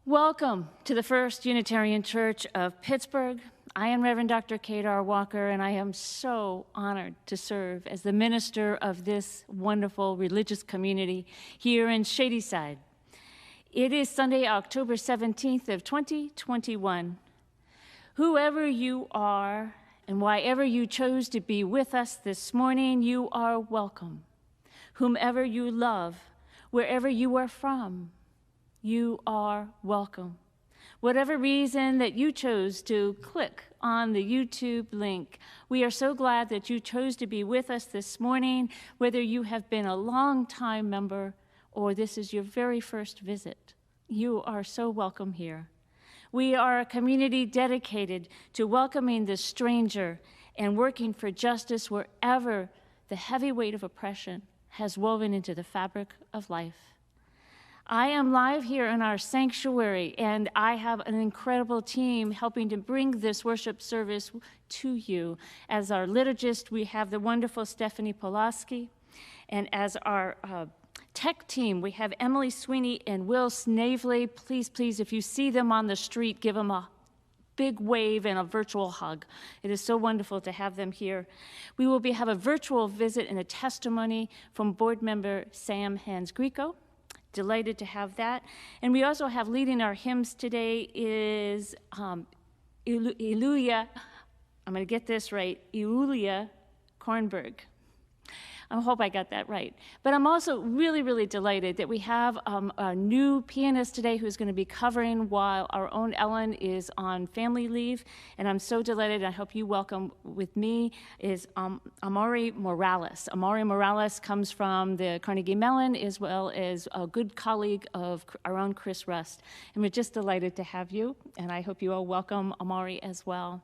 Welcome to the First Unitarian Church of Pittsburgh. I am Reverend Dr. Kadar Walker, and I am so honored to serve as the minister of this wonderful religious community here in Shadyside. It is Sunday, October 17th of 2021. Whoever you are and whyever you chose to be with us this morning, you are welcome. Whomever you love, wherever you are from, you are welcome. Whatever reason that you chose to click on the YouTube link, we are so glad that you chose to be with us this morning, whether you have been a long-time member or this is your very first visit. You are so welcome here. We are a community dedicated to welcoming the stranger and working for justice wherever the heavy weight of oppression has woven into the fabric of life. I am live here in our sanctuary, and I have an incredible team helping to bring this worship service to you. As our liturgist, we have the wonderful Stephanie Pulaski, and as our tech team, we have Emily Sweeney and Will Snavely. Please, please, if you see them on the street, give them a big wave and a virtual hug. It is so wonderful to have them here. We will have a virtual visit and a testimony from board member Sam Hans-Greco. Delighted to have that. And we also have leading our hymns today is Iulia, I'm going to get this right, Iulia Kornberg. I hope I got that right. But I'm also really, really delighted that we have a new pianist today who's going to be covering while our own Ellen is on family leave. And I'm so delighted. I hope you welcome with me is Amaury Morales. Amaury Morales comes from the Carnegie Mellon as well as a good colleague of our own Chris Rust. And we're just delighted to have you. And I hope you all welcome Amaury as well.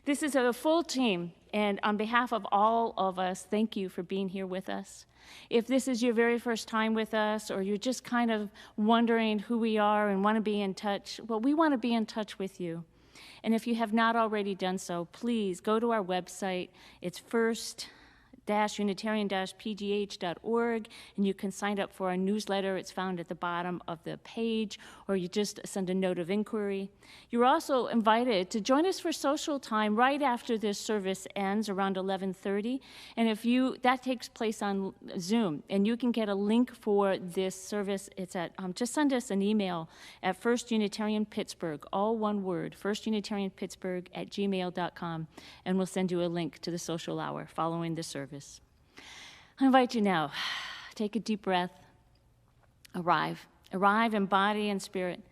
This is a full team, and on behalf of all of us, thank you for being here with us. If this is your very first time with us, or you're just kind of wondering who we are and want to be in touch, well, we want to be in touch with you. And if you have not already done so, please go to our website. It's first-unitarian-pgh.org, and you can sign up for our newsletter. It's found at the bottom of the page, or you just send a note of inquiry. You're also invited to join us for social time right after this service ends around 11:30, and that takes place on Zoom, and you can get a link for this service. It's at just send us an email at First Unitarian Pittsburgh, all one word, firstunitarianpittsburgh@gmail.com, and we'll send you a link to the social hour following the service. I invite you now, take a deep breath, arrive in body and spirit,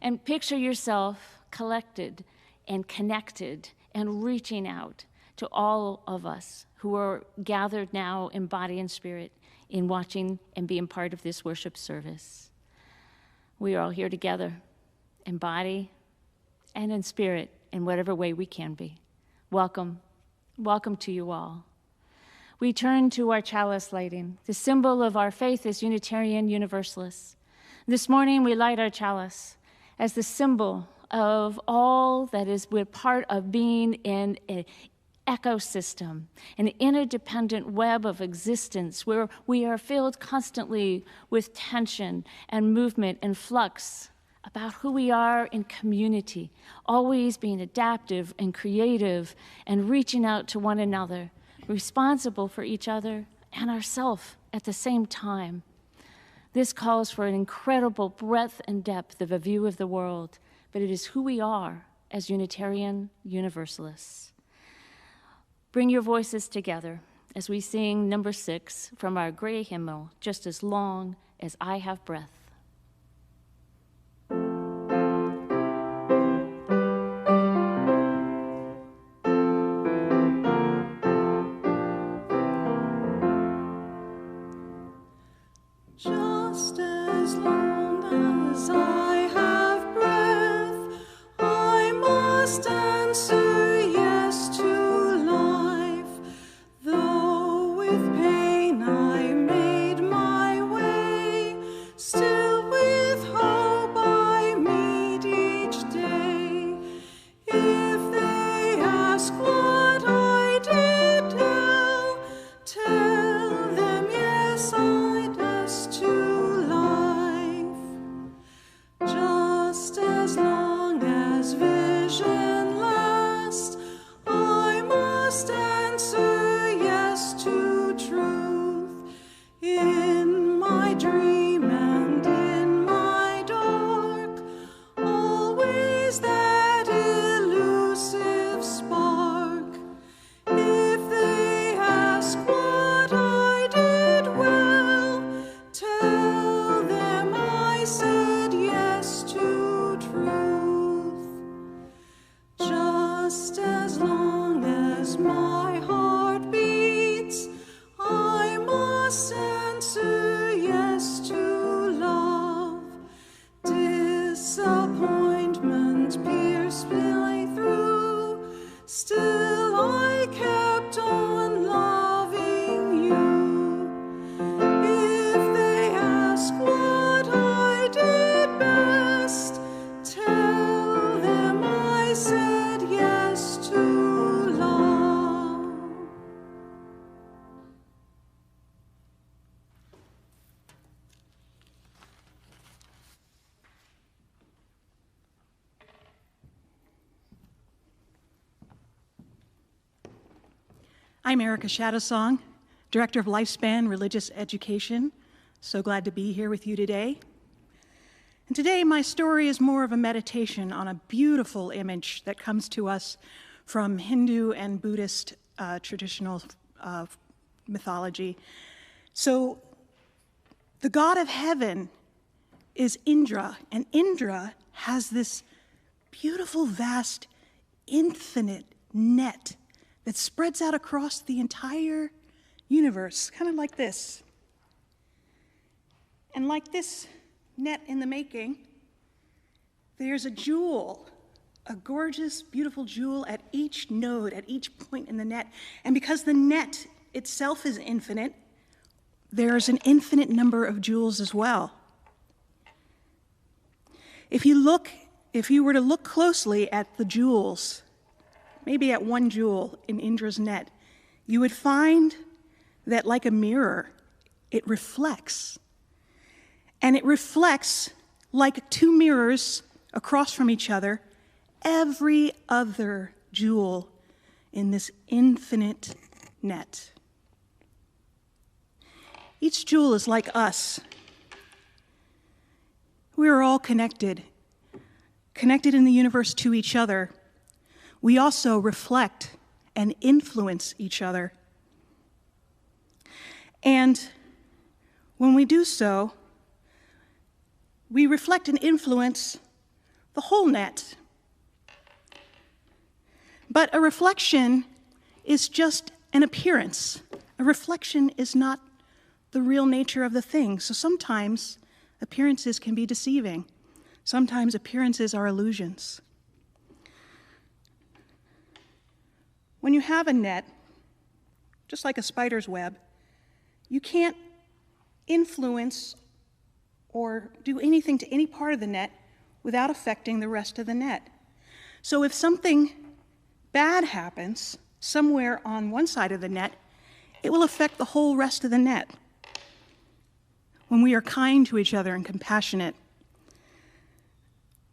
and picture yourself collected and connected and reaching out to all of us who are gathered now in body and spirit in watching and being part of this worship service. We are all here together in body and in spirit in whatever way we can be. Welcome to you all. We turn to our chalice lighting, the symbol of our faith as Unitarian Universalists. This morning we light our chalice as the symbol of all that is we're part of being in an ecosystem, an interdependent web of existence where we are filled constantly with tension and movement and flux about who we are in community, always being adaptive and creative and reaching out to one another, responsible for each other and ourselves at the same time. This calls for an incredible breadth and depth of a view of the world, but it is who we are as Unitarian Universalists. Bring your voices together as we sing number 6 from our gray hymnal, Just as Long as I Have Breath. Just as long as I have breath, I must answer yes to life. Though with pain I made my way, still with hope I meet each day. If they ask what I did tell them yes, I to life. I'm Erica Shadowsong, Director of Lifespan Religious Education. So glad to be here with you today. And today my story is more of a meditation on a beautiful image that comes to us from Hindu and Buddhist traditional mythology. So the god of heaven is Indra, and Indra has this beautiful, vast, infinite net that spreads out across the entire universe, kind of like this. And like this net in the making, there's a jewel, a gorgeous, beautiful jewel at each node, at each point in the net. And because the net itself is infinite, there's an infinite number of jewels as well. If you were to look closely at the jewels, maybe at one jewel in Indra's net, you would find that, like a mirror, it reflects. And it reflects, like two mirrors across from each other, every other jewel in this infinite net. Each jewel is like us. We are all connected in the universe to each other. We also reflect and influence each other. And when we do so, we reflect and influence the whole net. But a reflection is just an appearance. A reflection is not the real nature of the thing. So sometimes appearances can be deceiving. Sometimes appearances are illusions. When you have a net, just like a spider's web, you can't influence or do anything to any part of the net without affecting the rest of the net. So if something bad happens somewhere on one side of the net, it will affect the whole rest of the net. When we are kind to each other and compassionate,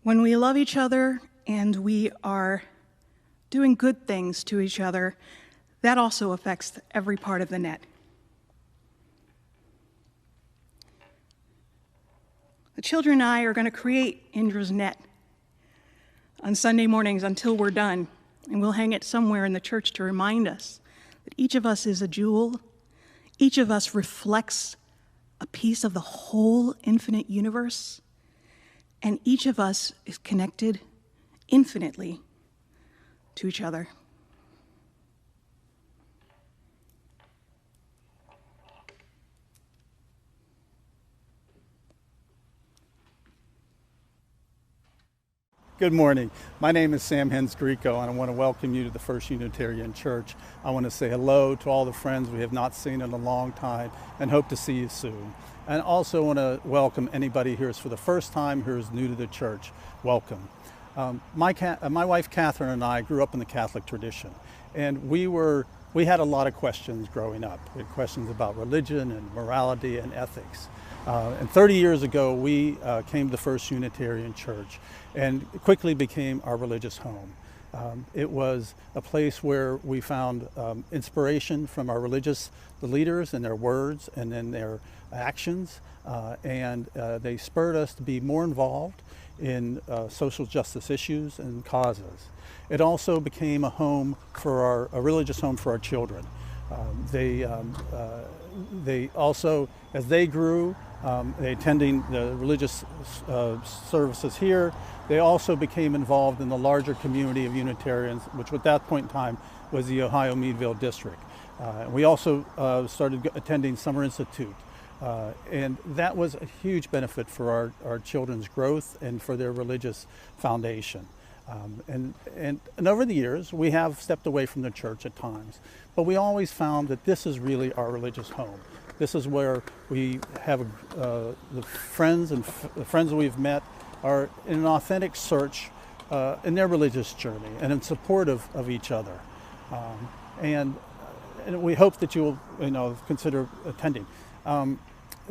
when we love each other and we are doing good things to each other, that also affects every part of the net. The children and I are going to create Indra's net on Sunday mornings until we're done, and we'll hang it somewhere in the church to remind us that each of us is a jewel, each of us reflects a piece of the whole infinite universe, and each of us is connected infinitely to each other. Good morning. My name is Sam Hens-Greco, and I want to welcome you to the First Unitarian Church. I want to say hello to all the friends we have not seen in a long time and hope to see you soon. And also want to welcome anybody here for the first time who is new to the church. Welcome. My wife Catherine and I grew up in the Catholic tradition, and we had a lot of questions growing up. We had questions about religion and morality and ethics. And 30 years ago, we came to the First Unitarian Church and quickly became our religious home. It was a place where we found inspiration from our religious leaders and their words and then their actions, and they spurred us to be more involved in social justice issues and causes. It also became a home for a religious home for our children. They also, as they grew, they attending the religious services here, they also became involved in the larger community of Unitarians, which at that point in time was the Ohio Meadville District. We also started attending Summer Institute, and that was a huge benefit for our children's growth and for their religious foundation. And over the years, we have stepped away from the church at times, but we always found that this is really our religious home. This is where we have the friends that we've met are in an authentic search in their religious journey and in support of each other. And we hope that you will consider attending.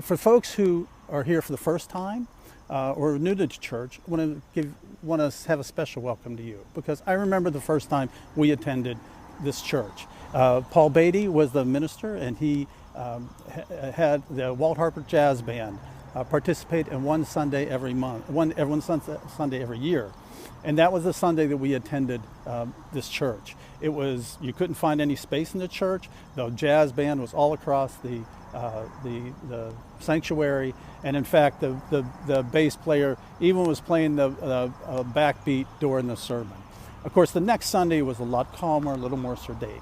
For folks who are here for the first time or new to the church, I want to have a special welcome to you, because I remember the first time we attended this church. Paul Beatty was the minister, and he had the Walt Harper Jazz Band participate in one Sunday every month, one Sunday every year. And that was the Sunday that we attended this church. It was, you couldn't find any space in the church. The jazz band was all across the sanctuary, and in fact, the bass player even was playing the backbeat during the sermon. Of course, the next Sunday was a lot calmer, a little more sedate.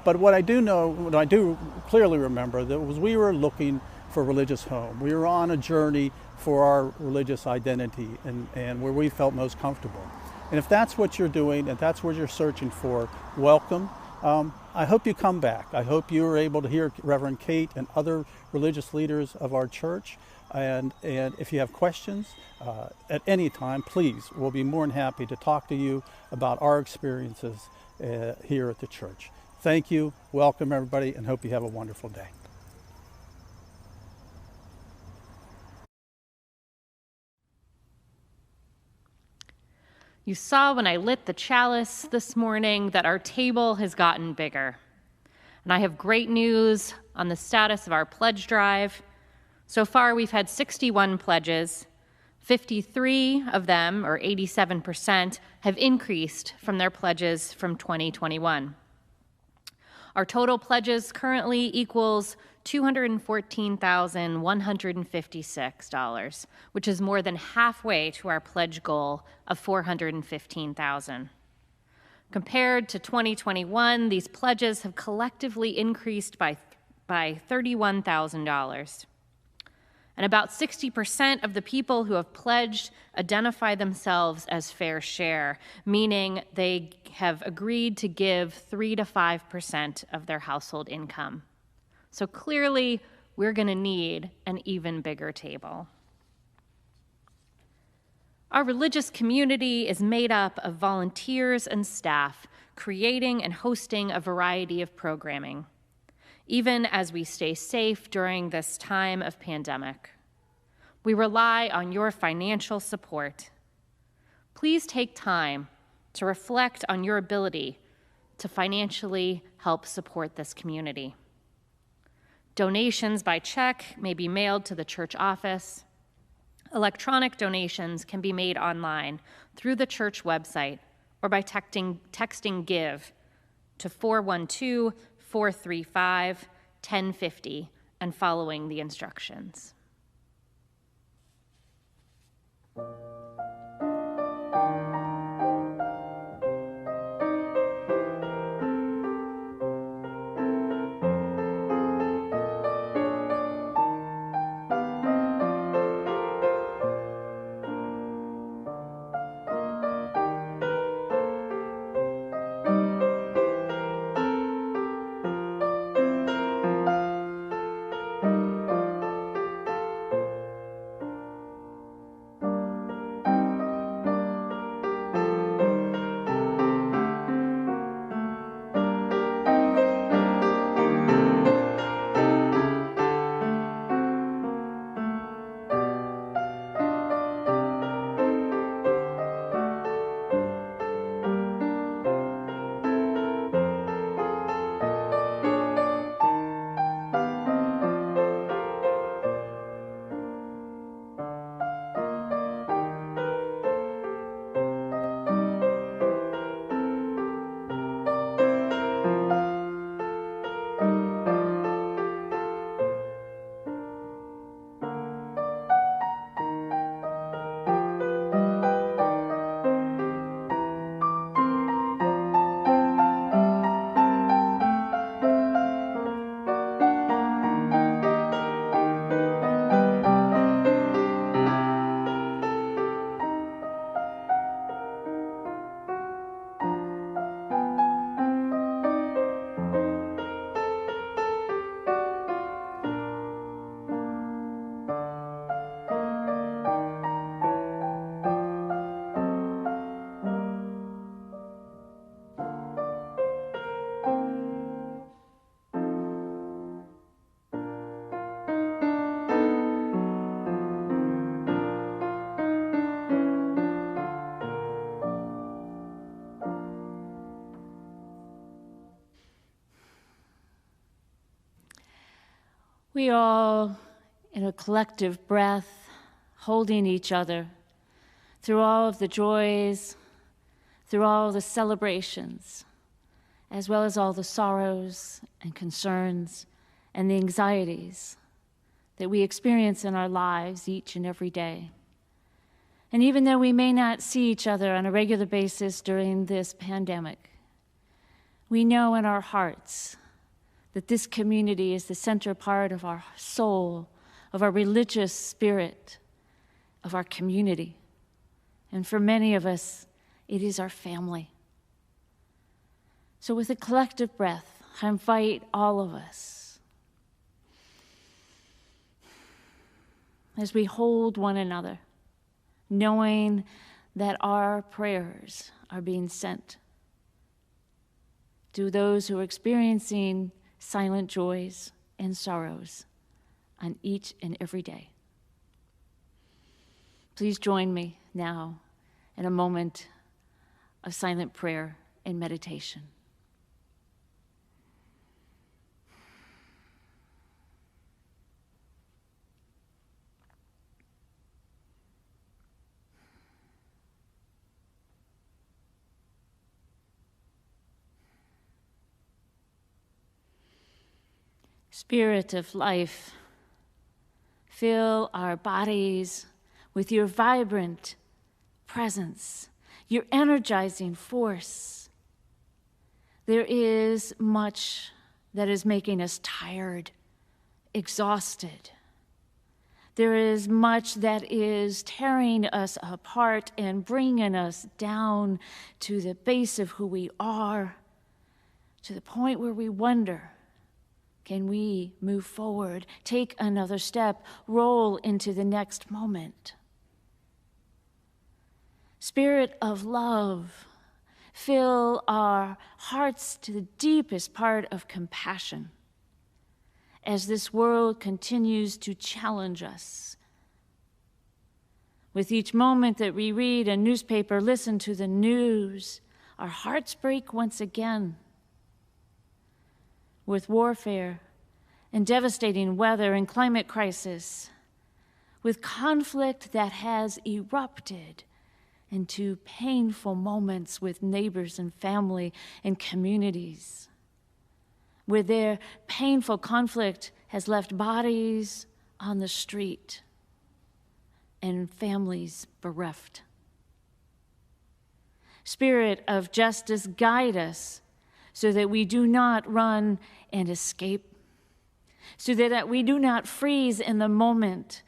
But what I do clearly remember, that was we were looking for a religious home. We were on a journey for our religious identity and where we felt most comfortable. And if that's what you're doing and that's what you're searching for, welcome. I hope you come back. I hope you are able to hear Reverend Kate and other religious leaders of our church. And if you have questions at any time, please, we'll be more than happy to talk to you about our experiences here at the church. Thank you, welcome everybody, and hope you have a wonderful day. You saw when I lit the chalice this morning that our table has gotten bigger. And I have great news on the status of our pledge drive. So far, we've had 61 pledges. 53 of them, or 87%, have increased from their pledges from 2021. Our total pledges currently equals $214,156, which is more than halfway to our pledge goal of $415,000. Compared to 2021, these pledges have collectively increased by $31,000. And about 60% of the people who have pledged identify themselves as fair share, meaning they have agreed to give 3 to 5% of their household income. So clearly, we're going to need an even bigger table. Our religious community is made up of volunteers and staff, creating and hosting a variety of programming, even as we stay safe during this time of pandemic. We rely on your financial support. Please take time to reflect on your ability to financially help support this community. Donations by check may be mailed to the church office. Electronic donations can be made online through the church website or by texting GIVE to 412-435-1050 and following the instructions. We all, in a collective breath, holding each other through all of the joys, through all the celebrations, as well as all the sorrows and concerns and the anxieties that we experience in our lives each and every day. And even though we may not see each other on a regular basis during this pandemic, we know in our hearts that this community is the center part of our soul, of our religious spirit, of our community. And for many of us, it is our family. So with a collective breath, I invite all of us, as we hold one another, knowing that our prayers are being sent to those who are experiencing silent joys and sorrows on each and every day. Please join me now in a moment of silent prayer and meditation. Spirit of life, fill our bodies with your vibrant presence, your energizing force. There is much that is making us tired, exhausted. There is much that is tearing us apart and bringing us down to the base of who we are, to the point where we wonder, can we move forward, take another step, roll into the next moment? Spirit of love, fill our hearts to the deepest part of compassion as this world continues to challenge us. With each moment that we read a newspaper, listen to the news, our hearts break once again. With warfare and devastating weather and climate crisis, with conflict that has erupted into painful moments with neighbors and family and communities, where their painful conflict has left bodies on the street and families bereft. Spirit of justice, guide us so that we do not run and escape, so that we do not freeze in the moment,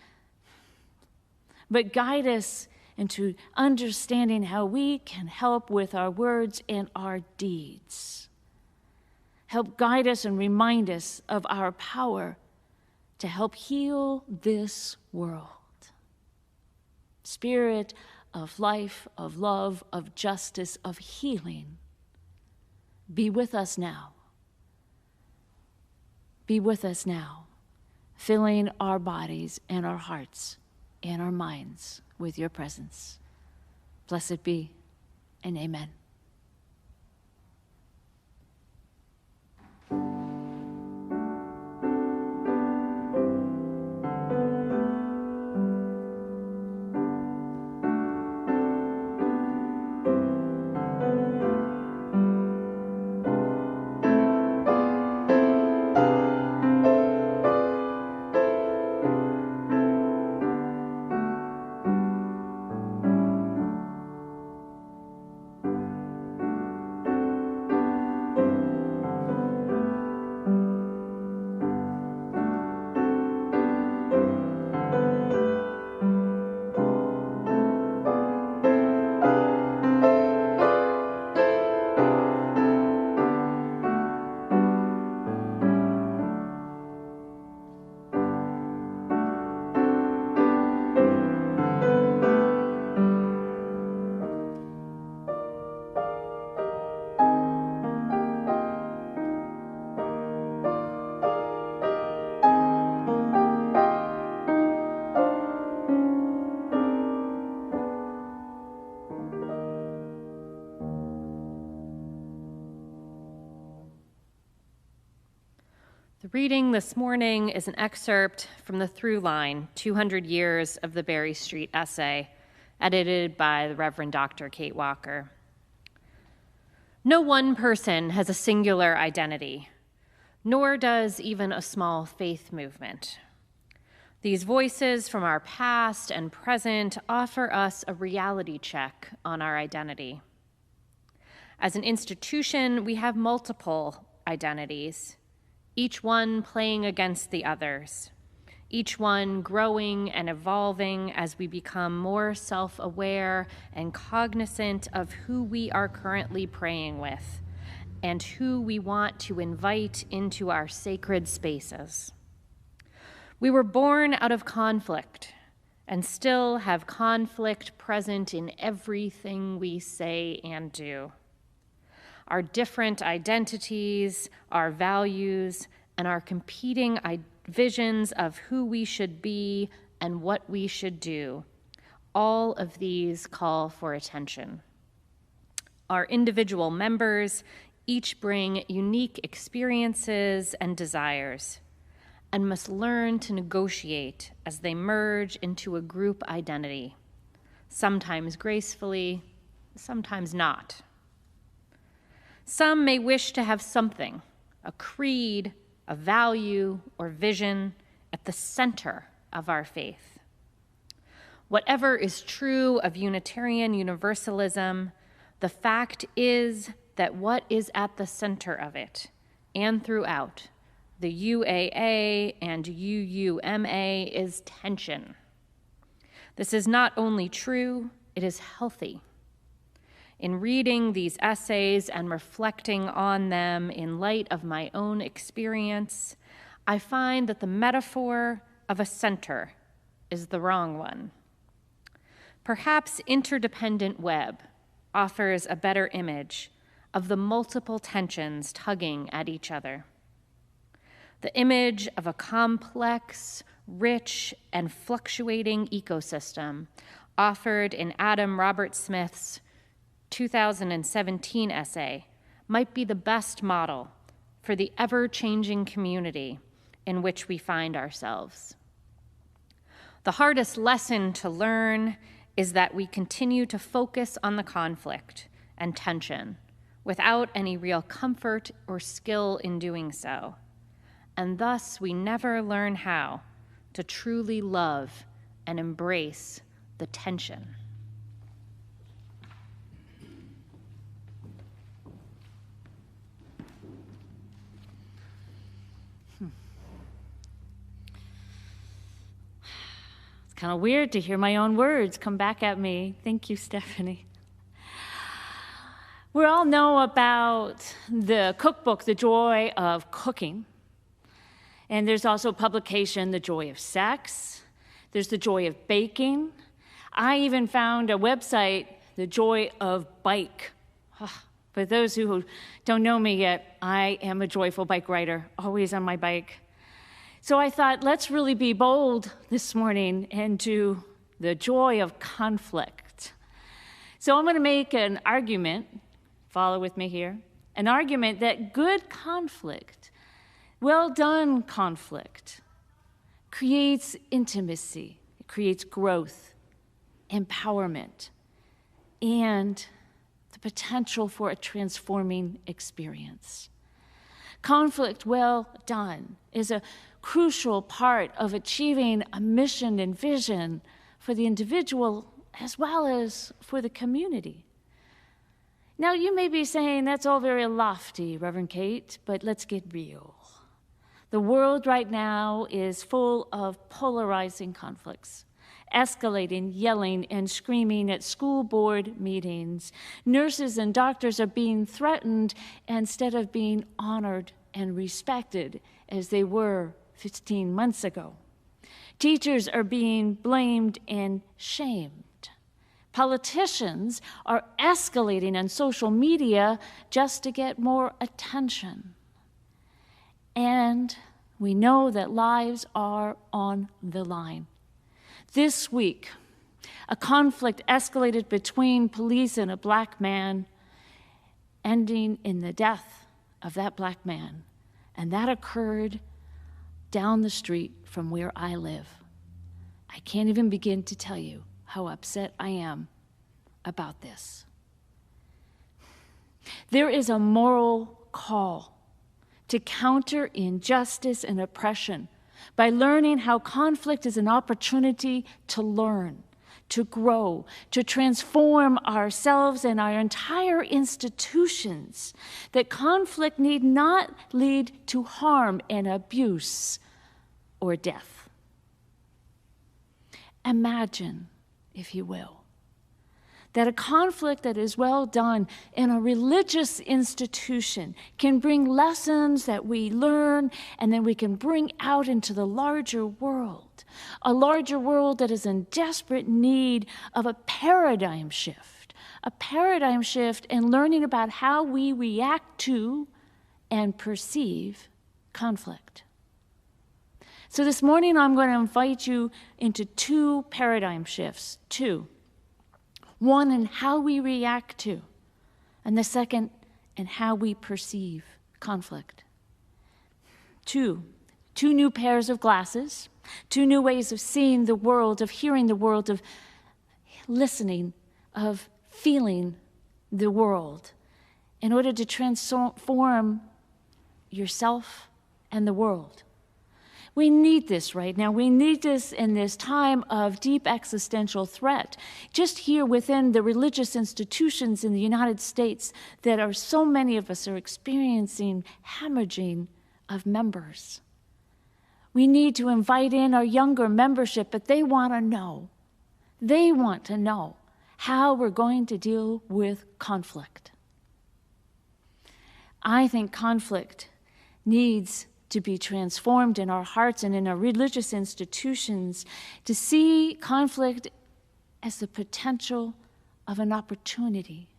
but guide us into understanding how we can help with our words and our deeds. Help guide us and remind us of our power to help heal this world. Spirit of life, of love, of justice, of healing, be with us now. Be with us now, filling our bodies and our hearts and our minds with your presence. Blessed be, and amen. reading this morning is an excerpt from the Through Line, 200 Years of the Berry Street Essay, edited by the Reverend Dr. Kate Walker. No one person has a singular identity, nor does even a small faith movement. These voices from our past and present offer us a reality check on our identity. As an institution, we have multiple identities, each one playing against the others, each one growing and evolving as we become more self-aware and cognizant of who we are currently praying with and who we want to invite into our sacred spaces. We were born out of conflict and still have conflict present in everything we say and do. Our different identities, our values, and our competing visions of who we should be and what we should do, all of these call for attention. Our individual members each bring unique experiences and desires, and must learn to negotiate as they merge into a group identity, sometimes gracefully, sometimes not. Some may wish to have something, a creed, a value, or vision at the center of our faith. Whatever is true of Unitarian Universalism, the fact is that what is at the center of it and throughout the UAA and UUMA is tension. This is not only true, it is healthy. In reading these essays and reflecting on them in light of my own experience, I find that the metaphor of a center is the wrong one. Perhaps interdependent web offers a better image of the multiple tensions tugging at each other. The image of a complex, rich, and fluctuating ecosystem offered in Adam Roberts-Smith's 2017 essay might be the best model for the ever-changing community in which we find ourselves. The hardest lesson to learn is that we continue to focus on the conflict and tension without any real comfort or skill in doing so. And thus, we never learn how to truly love and embrace the tension. It's kind of weird to hear my own words come back at me. Thank you, Stephanie. We all know about the cookbook, The Joy of Cooking. And there's also a publication, The Joy of Sex. There's The Joy of Baking. I even found a website, The Joy of Bike. For those who don't know me yet, I am a joyful bike rider, always on my bike. So I thought, let's really be bold this morning and do the joy of conflict. So I'm going to make an argument, follow with me here, an argument that good conflict, well done conflict, creates intimacy, it creates growth, empowerment, and the potential for a transforming experience. Conflict well done is a crucial part of achieving a mission and vision for the individual as well as for the community. Now, you may be saying that's all very lofty, Reverend Kate, but let's get real. The world right now is full of polarizing conflicts, escalating, yelling, and screaming at school board meetings. Nurses and doctors are being threatened instead of being honored and respected as they were 15 months ago. Teachers are being blamed and shamed. Politicians are escalating on social media just to get more attention. And we know that lives are on the line. This week, a conflict escalated between police and a black man, ending in the death of that black man. And that occurred down the street from where I live. I can't even begin to tell you how upset I am about this. There is a moral call to counter injustice and oppression by learning how conflict is an opportunity to learn, to grow, to transform ourselves and our entire institutions, that conflict need not lead to harm and abuse or death. Imagine, if you will, that a conflict that is well done in a religious institution can bring lessons that we learn and then we can bring out into the larger world, a larger world that is in desperate need of a paradigm shift in learning about how we react to and perceive conflict. So this morning I'm going to invite you into two paradigm shifts, two. One in how we react to, and the second in how we perceive conflict. Two new pairs of glasses, two new ways of seeing the world, of hearing the world, of listening, of feeling the world, in order to transform yourself and the world. We need this right now. We need this in this time of deep existential threat. Just here within the religious institutions in the United States that are so many of us are experiencing hemorrhaging of members. We need to invite in our younger membership, but they want to know. They want to know how we're going to deal with conflict. I think conflict needs to be transformed in our hearts and in our religious institutions, to see conflict as the potential of an opportunity.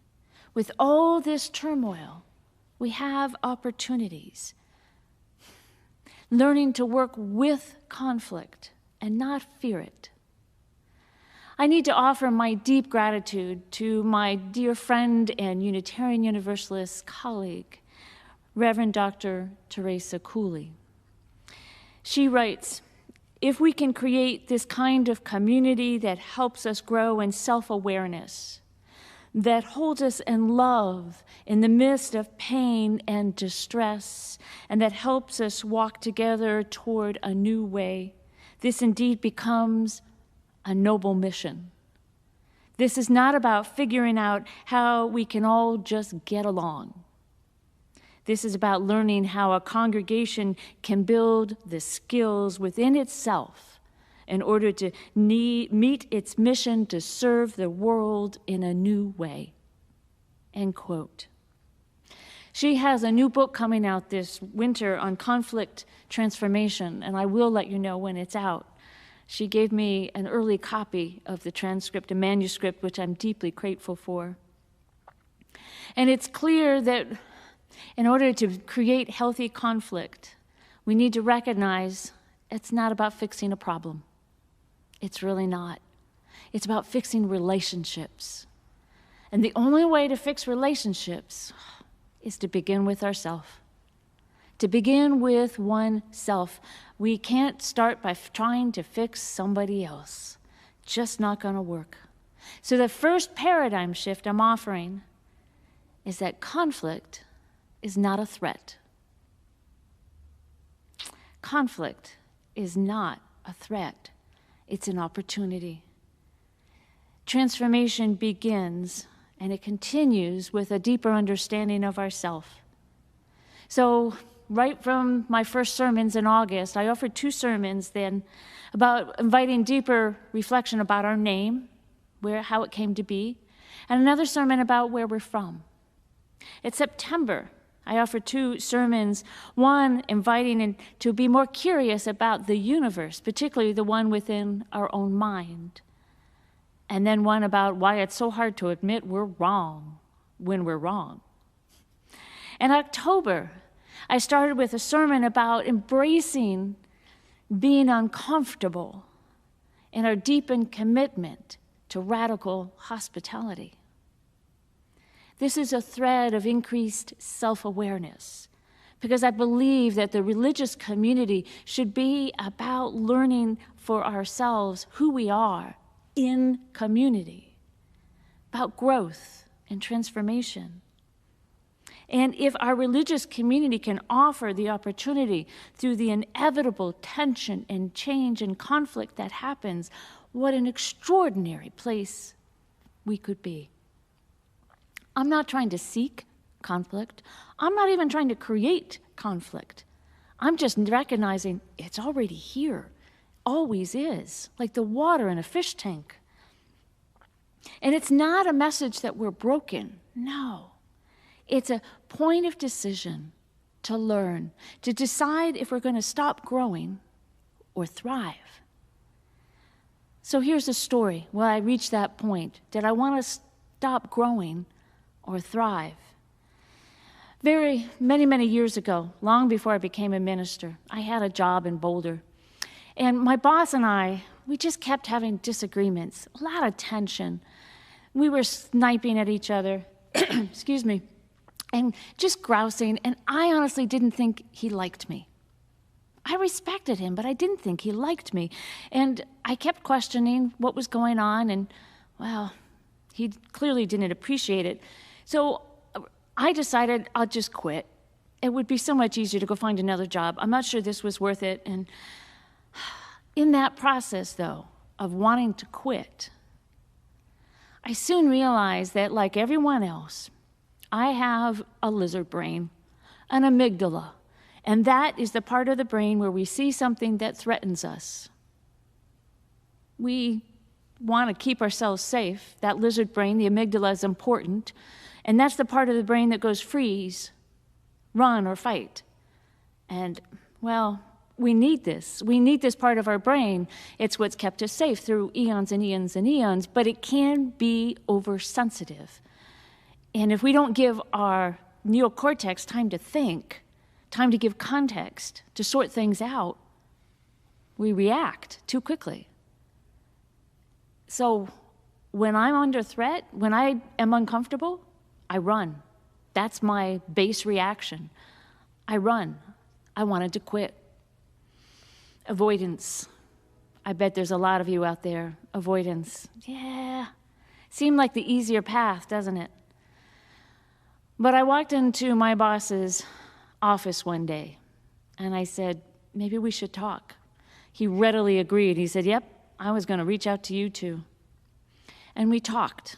With all this turmoil, we have opportunities. Learning to work with conflict and not fear it. I need to offer my deep gratitude to my dear friend and Unitarian Universalist colleague, Reverend Dr. Teresa Cooley. She writes, if we can create this kind of community that helps us grow in self-awareness, that holds us in love in the midst of pain and distress, and that helps us walk together toward a new way, this indeed becomes a noble mission. This is not about figuring out how we can all just get along. This is about learning how a congregation can build the skills within itself in order to meet its mission to serve the world in a new way. End quote. She has a new book coming out this winter on conflict transformation, and I will let you know when it's out. She gave me an early copy of the transcript, a manuscript, which I'm deeply grateful for. And it's clear that in order to create healthy conflict, we need to recognize it's not about fixing a problem. It's really not. It's about fixing relationships. And the only way to fix relationships is to begin with ourselves. To begin with oneself. We can't start by trying to fix somebody else. Just not going to work. So the first paradigm shift I'm offering is that conflict is not a threat. Conflict is not a threat. It's an opportunity. Transformation begins and it continues with a deeper understanding of ourself. So right from my first sermons in August, I offered two sermons then about inviting deeper reflection about our name, how it came to be, and another sermon about where we're from. It's September. I offered two sermons, one inviting to be more curious about the universe, particularly the one within our own mind, and then one about why it's so hard to admit we're wrong when we're wrong. In October, I started with a sermon about embracing being uncomfortable and our deepened commitment to radical hospitality. This is a thread of increased self-awareness, because I believe that the religious community should be about learning for ourselves who we are in community, about growth and transformation. And if our religious community can offer the opportunity through the inevitable tension and change and conflict that happens, what an extraordinary place we could be. I'm not trying to seek conflict. I'm not even trying to create conflict. I'm just recognizing it's already here, always is, like the water in a fish tank. And it's not a message that we're broken, no. It's a point of decision to learn, to decide if we're going to stop growing or thrive. So here's the story. When I reached that point, did I want to stop growing or thrive? Many years ago, long before I became a minister, I had a job in Boulder. And my boss and I, we just kept having disagreements, a lot of tension. We were sniping at each other, excuse me, and just grousing, and I honestly didn't think he liked me. I respected him, but I didn't think he liked me. And I kept questioning what was going on, and, well, he clearly didn't appreciate it. So I decided I'll just quit. It would be so much easier to go find another job. I'm not sure this was worth it. And in that process, though, of wanting to quit, I soon realized that, like everyone else, I have a lizard brain, an amygdala, and that is the part of the brain where we see something that threatens us. We want to keep ourselves safe. That lizard brain, the amygdala, is important, and that's the part of the brain that goes freeze, run, or fight. And, well, we need this. We need this part of our brain. It's what's kept us safe through eons and eons and eons, but it can be oversensitive. And if we don't give our neocortex time to think, time to give context, to sort things out, we react too quickly. So when I'm under threat, when I am uncomfortable, I run. That's my base reaction. I run. I wanted to quit. Avoidance. I bet there's a lot of you out there. Avoidance. Yeah. Seemed like the easier path, doesn't it? But I walked into my boss's office one day, and I said, maybe we should talk. He readily agreed. He said, yep, I was going to reach out to you too. And we talked.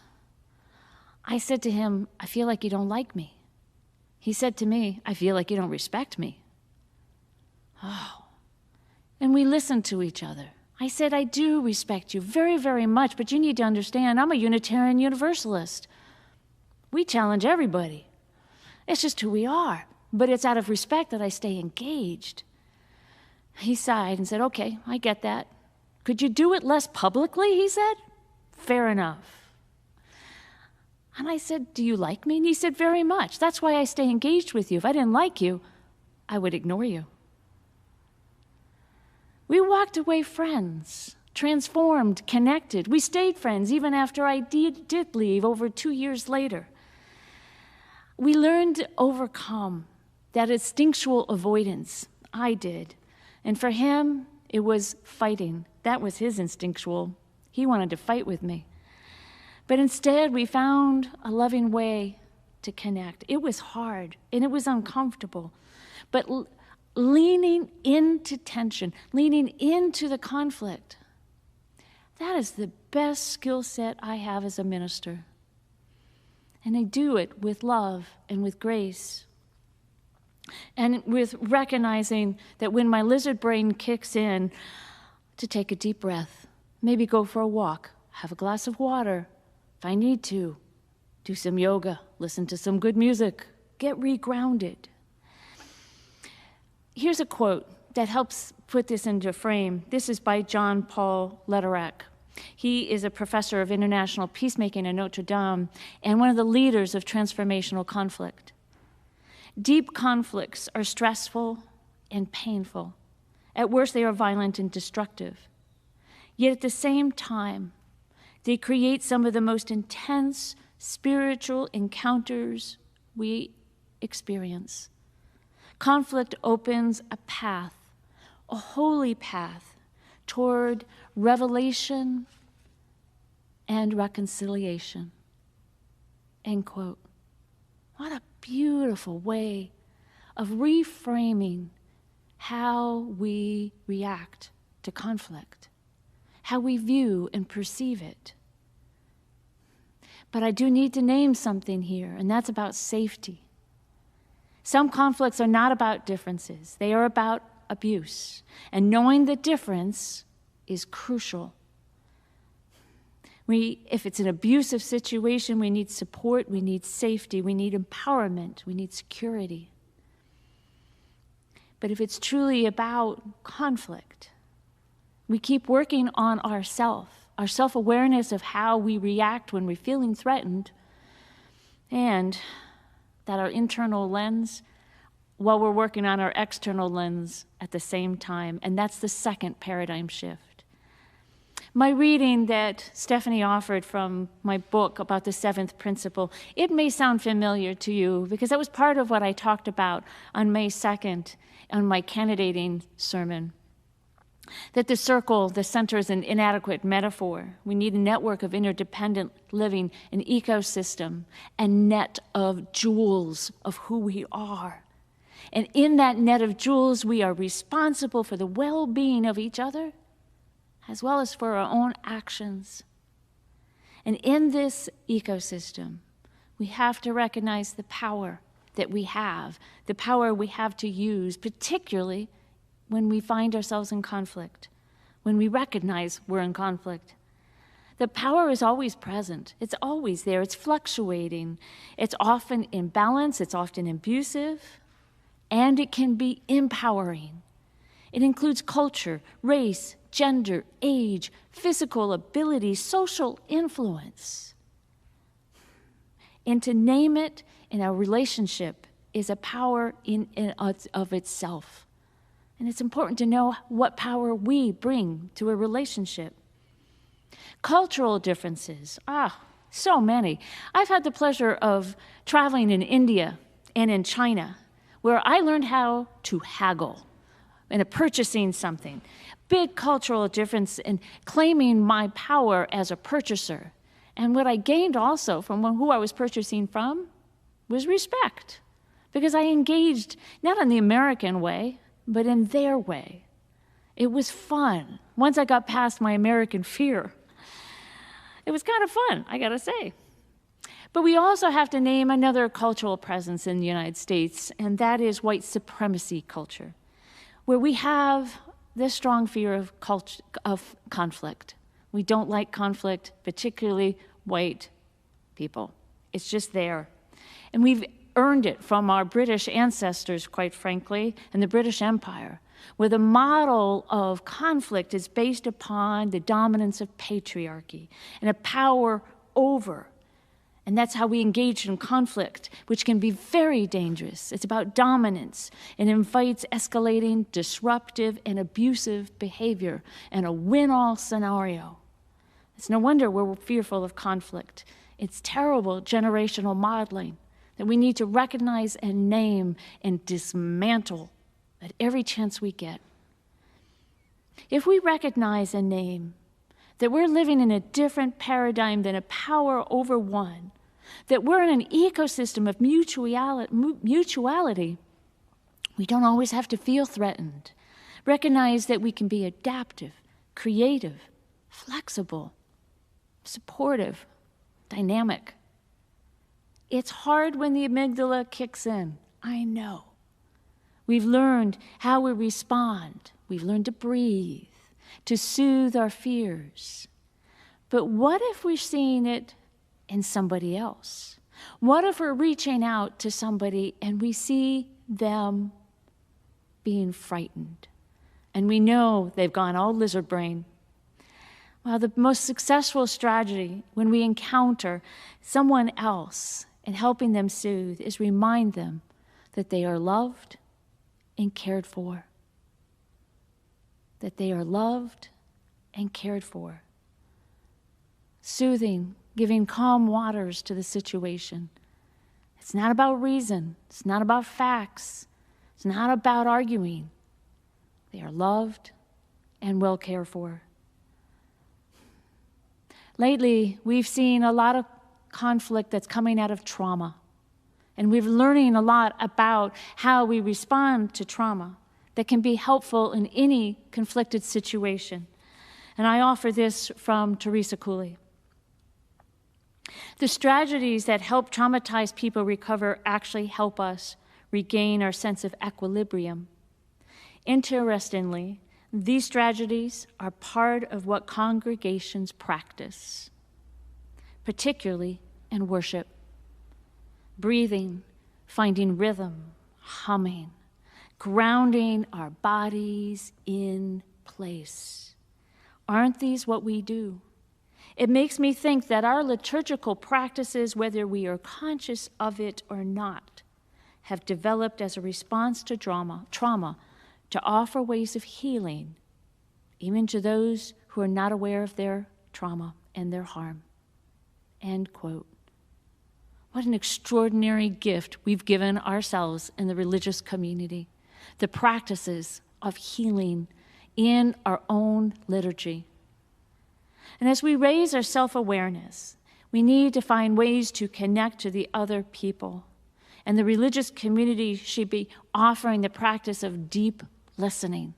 I said to him, I feel like you don't like me. He said to me, I feel like you don't respect me. Oh. And we listened to each other. I said, I do respect you very, very much, but you need to understand I'm a Unitarian Universalist. We challenge everybody. It's just who we are. But it's out of respect that I stay engaged. He sighed and said, okay, I get that. Could you do it less publicly, he said. Fair enough. And I said, do you like me? And he said, very much. That's why I stay engaged with you. If I didn't like you, I would ignore you. We walked away friends, transformed, connected. We stayed friends even after I did leave over 2 years later. We learned to overcome that instinctual avoidance. I did. And for him, it was fighting. That was his instinctual. He wanted to fight with me. But instead, we found a loving way to connect. It was hard, and it was uncomfortable. But leaning into tension, leaning into the conflict, that is the best skill set I have as a minister. And I do it with love and with grace. And with recognizing that when my lizard brain kicks in, to take a deep breath, maybe go for a walk, have a glass of water, if I need to, do some yoga, listen to some good music, get regrounded. Here's a quote that helps put this into frame. This is by John Paul Lederach. He is a professor of international peacemaking at Notre Dame and one of the leaders of transformational conflict. Deep conflicts are stressful and painful. At worst, they are violent and destructive. Yet at the same time, they create some of the most intense spiritual encounters we experience. Conflict opens a path, a holy path, toward revelation and reconciliation. End quote. What a beautiful way of reframing how we react to conflict, how we view and perceive it. But I do need to name something here, and that's about safety. Some conflicts are not about differences. They are about abuse. And knowing the difference is crucial. If it's an abusive situation, we need support, we need safety, we need empowerment, we need security. But if it's truly about conflict, we keep working on our self-awareness of how we react when we're feeling threatened, and that our internal lens, while we're working on our external lens at the same time. And that's the second paradigm shift. My reading that Stephanie offered from my book about the seventh principle, it may sound familiar to you because that was part of what I talked about on May 2nd on my candidating sermon. That the circle, the center, is an inadequate metaphor. We need a network of interdependent living, an ecosystem, a net of jewels of who we are. And in that net of jewels, we are responsible for the well-being of each other, as well as for our own actions. And in this ecosystem, we have to recognize the power that we have, the power we have to use, particularly when we find ourselves in conflict, when we recognize we're in conflict. The power is always present. It's always there. It's fluctuating. It's often imbalanced. It's often abusive. And it can be empowering. It includes culture, race, gender, age, physical ability, social influence. And to name it in our relationship is a power in of itself. And it's important to know what power we bring to a relationship. Cultural differences, so many. I've had the pleasure of traveling in India and in China, where I learned how to haggle in purchasing something. Big cultural difference in claiming my power as a purchaser. And what I gained also from who I was purchasing from was respect, because I engaged not in the American way, but in their way. It was fun. Once I got past my American fear, it was kind of fun, I gotta say. But we also have to name another cultural presence in the United States, and that is white supremacy culture, where we have this strong fear of conflict. We don't like conflict, particularly white people. It's just there. And we've earned it from our British ancestors, quite frankly, and the British Empire, where the model of conflict is based upon the dominance of patriarchy and a power over. And that's how we engage in conflict, which can be very dangerous. It's about dominance. It invites escalating, disruptive, and abusive behavior and a win-all scenario. It's no wonder we're fearful of conflict. It's terrible generational modeling that we need to recognize and name and dismantle at every chance we get. If we recognize and name that we're living in a different paradigm than a power over one, that we're in an ecosystem of mutuality, we don't always have to feel threatened. Recognize that we can be adaptive, creative, flexible, supportive, dynamic. It's hard when the amygdala kicks in, I know. We've learned how we respond. We've learned to breathe, to soothe our fears. But what if we're seeing it in somebody else? What if we're reaching out to somebody and we see them being frightened? And we know they've gone all lizard brain. Well, the most successful strategy when we encounter someone else and helping them soothe is remind them that they are loved and cared for. That they are loved and cared for. Soothing, giving calm waters to the situation. It's not about reason. It's not about facts. It's not about arguing. They are loved and well cared for. Lately, we've seen a lot of conflict that's coming out of trauma. And we're learning a lot about how we respond to trauma that can be helpful in any conflicted situation. And I offer this from Teresa Cooley. The strategies that help traumatized people recover actually help us regain our sense of equilibrium. Interestingly, these strategies are part of what congregations practice, particularly in worship. Breathing, finding rhythm, humming, grounding our bodies in place. Aren't these what we do? It makes me think that our liturgical practices, whether we are conscious of it or not, have developed as a response to trauma to offer ways of healing, even to those who are not aware of their trauma and their harm. End quote. What an extraordinary gift we've given ourselves in the religious community, the practices of healing in our own liturgy. And as we raise our self-awareness, we need to find ways to connect to the other people. And the religious community should be offering the practice of deep listening.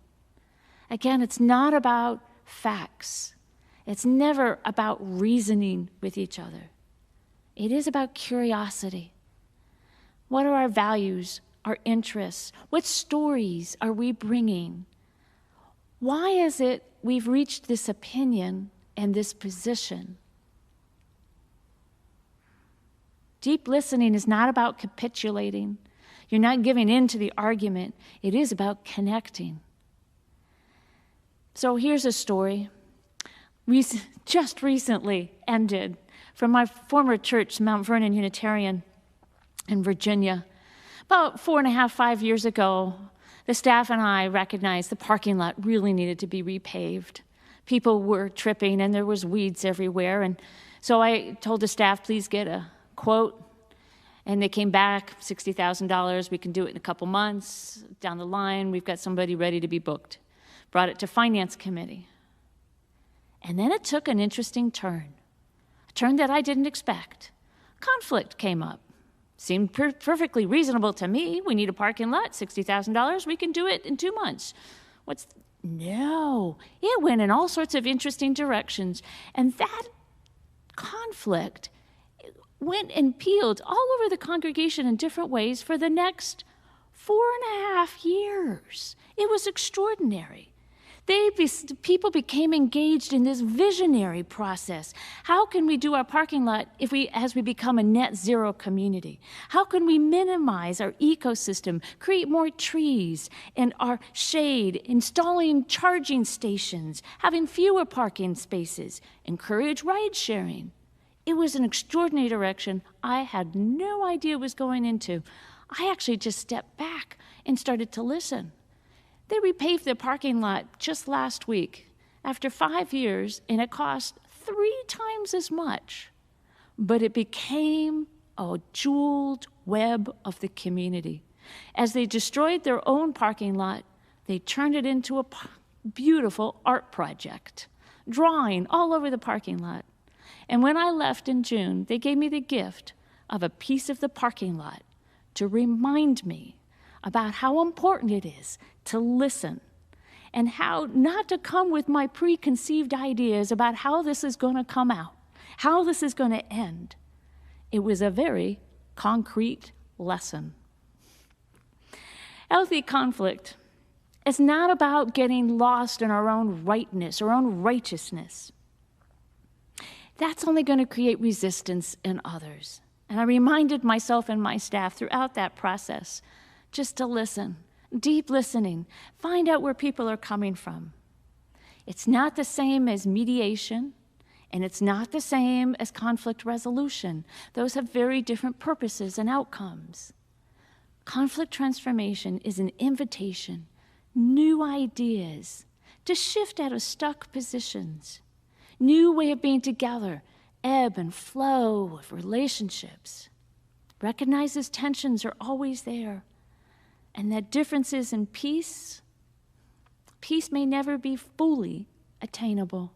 Again, it's not about facts. It's never about reasoning with each other. It is about curiosity. What are our values, our interests? What stories are we bringing? Why is it we've reached this opinion and this position? Deep listening is not about capitulating. You're not giving in to the argument. It is about connecting. So here's a story. Just recently ended from my former church, Mount Vernon Unitarian in Virginia. About 4.5, 5 years ago, the staff and I recognized the parking lot really needed to be repaved. People were tripping and there was weeds everywhere. And so I told the staff, please get a quote. And they came back, $60,000. We can do it in a couple months. Down the line, we've got somebody ready to be booked. Brought it to Finance Committee. And then it took an interesting turn. A turn that I didn't expect. Conflict came up. Seemed perfectly reasonable to me. We need a parking lot, $60,000. We can do it in 2 months. No, it went in all sorts of interesting directions. And that conflict went and peeled all over the congregation in different ways for the next 4.5 years. It was extraordinary. People became engaged in this visionary process. How can we do our parking lot as we become a net zero community? How can we minimize our ecosystem, create more trees and our shade, installing charging stations, having fewer parking spaces, encourage ride sharing? It was an extraordinary direction I had no idea was going into. I actually just stepped back and started to listen. They repaved the parking lot just last week after 5 years, and it cost 3 times as much. But it became a jeweled web of the community. As they destroyed their own parking lot, they turned it into a beautiful art project, drawing all over the parking lot. And when I left in June, they gave me the gift of a piece of the parking lot to remind me about how important it is to listen and how not to come with my preconceived ideas about how this is going to come out, how this is going to end. It was a very concrete lesson. Healthy conflict is not about getting lost in our own rightness, our own righteousness. That's only going to create resistance in others. And I reminded myself and my staff throughout that process just to listen, deep listening, find out where people are coming from. It's not the same as mediation, and it's not the same as conflict resolution. Those have very different purposes and outcomes. Conflict transformation is an invitation, new ideas, to shift out of stuck positions, new way of being together, ebb and flow of relationships. Recognizes tensions are always there, and that differences in peace may never be fully attainable,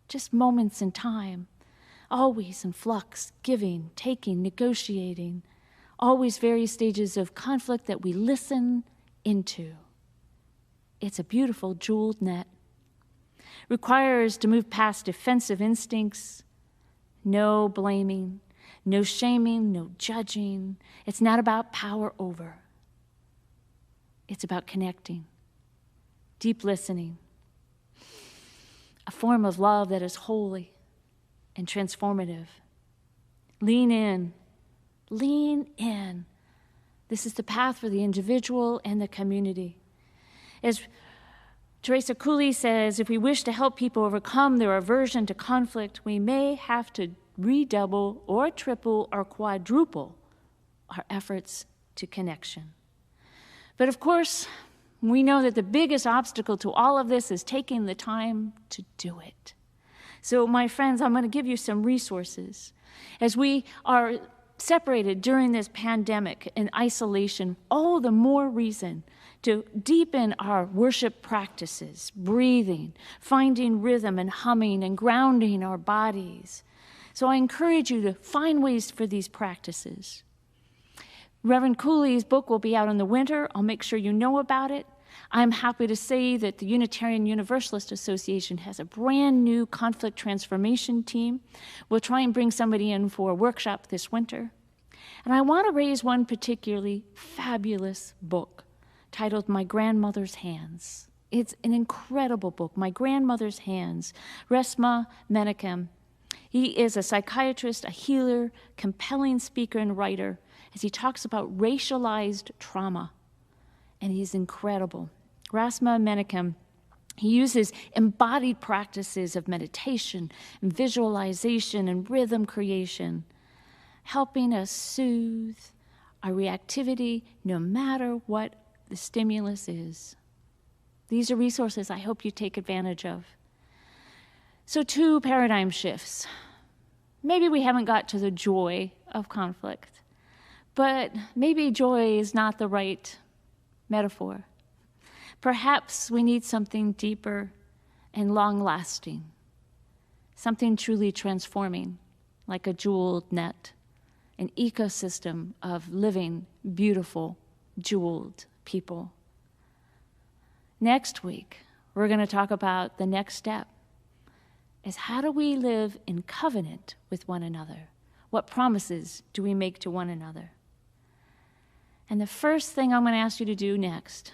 just moments in time, always in flux, giving, taking, negotiating, always various stages of conflict that we listen into. It's a beautiful jeweled net. Requires to move past defensive instincts, no blaming, no shaming, no judging. It's not about power over. It's about connecting, deep listening, a form of love that is holy and transformative. Lean in, lean in. This is the path for the individual and the community. As Teresa Cooley says, if we wish to help people overcome their aversion to conflict, we may have to redouble or triple or quadruple our efforts to connection. But of course, we know that the biggest obstacle to all of this is taking the time to do it. So, my friends, I'm going to give you some resources. As we are separated during this pandemic and isolation, all the more reason to deepen our worship practices, breathing, finding rhythm and humming and grounding our bodies. So I encourage you to find ways for these practices. Reverend Cooley's book will be out in the winter. I'll make sure you know about it. I'm happy to say that the Unitarian Universalist Association has a brand new conflict transformation team. We'll try and bring somebody in for a workshop this winter. And I want to raise one particularly fabulous book titled My Grandmother's Hands. It's an incredible book, My Grandmother's Hands. Resmaa Menakem. He is a psychiatrist, a healer, compelling speaker and writer as he talks about racialized trauma. And he's incredible. Resmaa Menakem, he uses embodied practices of meditation and visualization and rhythm creation, helping us soothe our reactivity no matter what the stimulus is. These are resources I hope you take advantage of. So 2 paradigm shifts. Maybe we haven't got to the joy of conflict, but maybe joy is not the right metaphor. Perhaps we need something deeper and long-lasting, something truly transforming, like a jeweled net, an ecosystem of living, beautiful, jeweled people. Next week, we're going to talk about the next step, is how do we live in covenant with one another? What promises do we make to one another? And the first thing I'm going to ask you to do next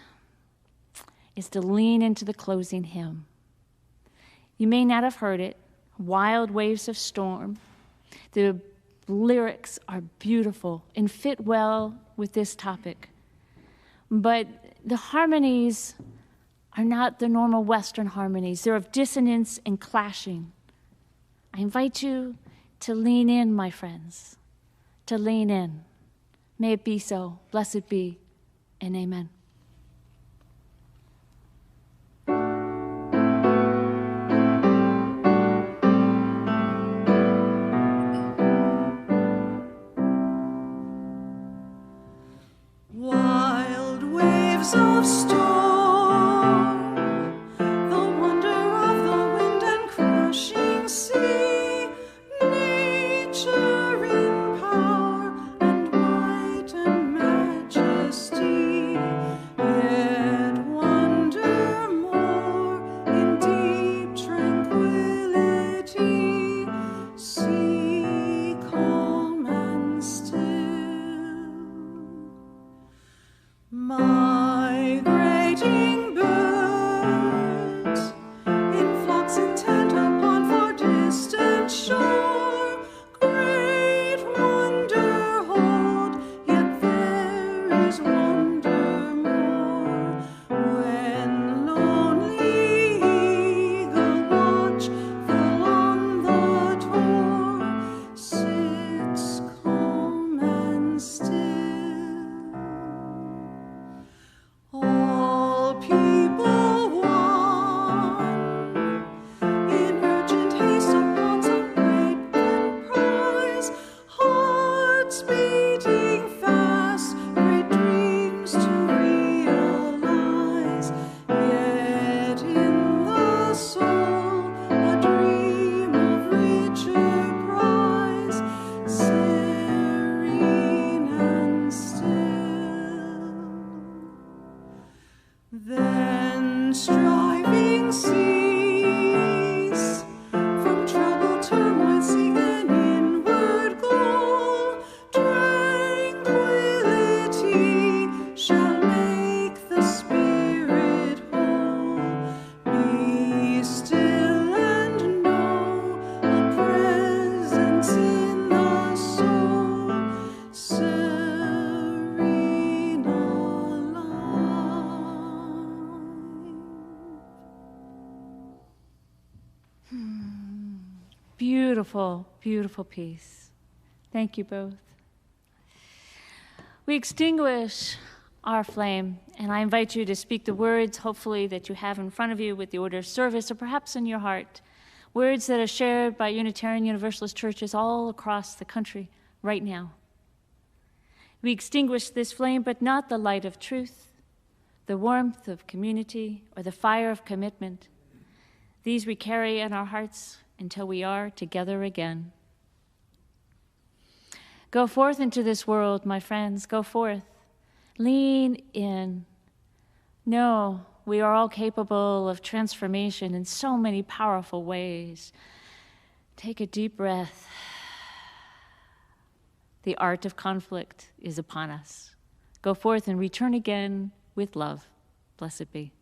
is to lean into the closing hymn. You may not have heard it, Wild Waves of Storm. The lyrics are beautiful and fit well with this topic. But the harmonies are not the normal Western harmonies. They're of dissonance and clashing. I invite you to lean in, my friends, to lean in. May it be so. Blessed be, and amen. Wild waves of storm, the wonder of the wind and crashing sea, nature in power and might and majesty, beautiful, beautiful piece. Thank you both. We extinguish our flame, and I invite you to speak the words, hopefully, that you have in front of you with the order of service, or perhaps in your heart, words that are shared by Unitarian Universalist churches all across the country right now. We extinguish this flame, but not the light of truth, the warmth of community, or the fire of commitment. These we carry in our hearts until we are together again. Go forth into this world, my friends, go forth. Lean in. Know we are all capable of transformation in so many powerful ways. Take a deep breath. The art of conflict is upon us. Go forth and return again with love. Blessed be.